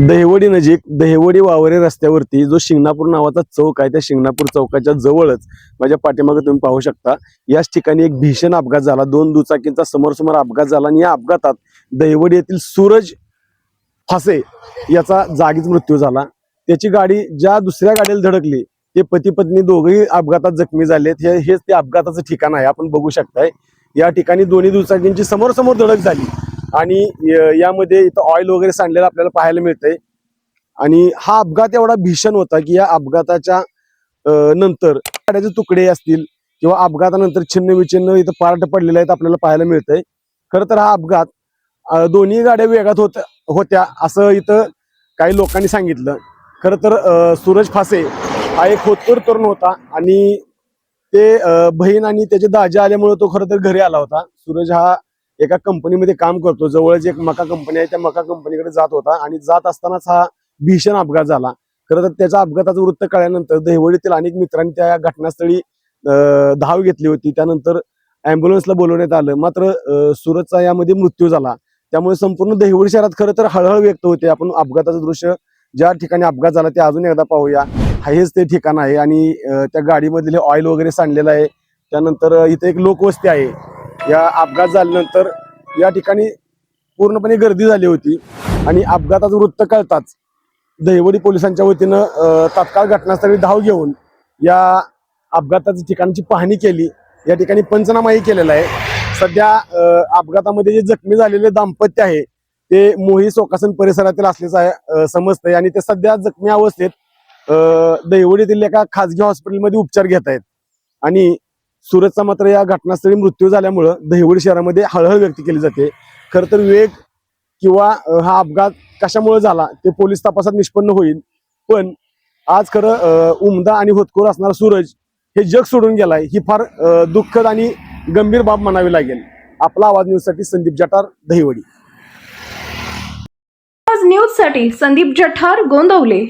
दहिवडी नजीक दहिवडी वावरे रस्त्यावरती जो शिंगणापूर नावाचा चौक आहे त्या शिंगणापूर चौकाच्या जवळच माझ्या पाठीमागे तुम्ही पाहू शकता याच ठिकाणी एक भीषण अपघात झाला। दोन दुचाकींचा समोर अपघात झाला आणि या अपघातात दहिवडी येथील सूरज फासे याचा जागीच मृत्यू झाला। त्याची गाडी ज्या दुसऱ्या गाडीला धडकली ते पती पत्नी दोघेही अपघातात जखमी झालेत। हेच ते अपघाताचं ठिकाण आहे, आपण बघू शकताय। या ठिकाणी दोन्ही दुचाकींची समोर धडक झाली आणि यामध्ये इथं ऑइल वगैरे सांडलेलं आपल्याला पाहायला मिळतंय। आणि हा अपघात एवढा भीषण होता की या अपघाताच्या नंतर गाड्याचे तुकडे असतील किंवा अपघातानंतर छिन्न विचिन्न इथं पार्ट पडलेले आहेत आपल्याला पाहायला मिळतंय। खरं तर हा अपघात दोन्ही गाड्या वेगात होत्या असं इथं काही लोकांनी सांगितलं। खरं तर सूरज फासे हा एक होतकरू तरुण होता आणि ते बहीण आणि त्याचे दाजी आल्यामुळे तो खरं तर घरी आला होता। सूरज हा एका कंपनीमध्ये काम करतो, जवळच एक मका कंपनी आहे, त्या मका कंपनीकडे जात होता आणि जात असतानाच हा भीषण अपघात झाला। खरं तर त्याच्या अपघाताचं वृत्त कळल्यानंतर दहिवडीतील अनेक मित्रांनी त्या घटनास्थळी धाव घेतली होती। त्यानंतर अँब्युलन्सला बोलवण्यात आलं, मात्र सूरजचा यामध्ये मृत्यू झाला। त्यामुळे संपूर्ण दहिवडी शहरात खरं तर हळहळ व्यक्त होते। आपण अपघाताचं दृश्य ज्या ठिकाणी अपघात झाला ते अजून एकदा पाहूया। हेच ते ठिकाण आहे आणि त्या गाडीमधले ऑइल वगैरे सांडलेलं आहे। त्यानंतर इथे एक लोकवस्ती आहे। या अपघात झाल्यानंतर या ठिकाणी पूर्णपणे गर्दी झाली होती आणि अपघाताचं वृत्त कळताच दहिवडी पोलिसांच्या वतीनं तात्काळ घटनास्थळी धाव घेऊन या अपघाताच्या ठिकाणची पाहणी केली। या ठिकाणी पंचनामाही केलेला आहे। सध्या अपघातामध्ये जे जखमी झालेले दाम्पत्य आहे ते मोही सोकासन परिसरातील असल्याचं समजतंय आणि ते सध्या जखमी अवस्थेत दहिवडीतील एका खासगी हॉस्पिटलमध्ये उपचार घेत आहेत। आणि सूरजचा मात्र या घटनास्थळी मृत्यू झाल्यामुळं दहिवडी शहरामध्ये हळहळ व्यक्त केली जाते। खरं तर वेग किंवा हा अपघात कशामुळे झाला ते पोलीस तपासात निष्पन्न होईल, पण आज खरं उमदा आणि होतकरू असणारा सूरज हे जग सोडून गेलाय ही फार दुःखद आणि गंभीर बाब म्हणावी लागेल। आपला आवाज न्यूजसाठी संदीप जठार, दहिवडी। न्यूजसाठी संदीप जठार, गोंदवले।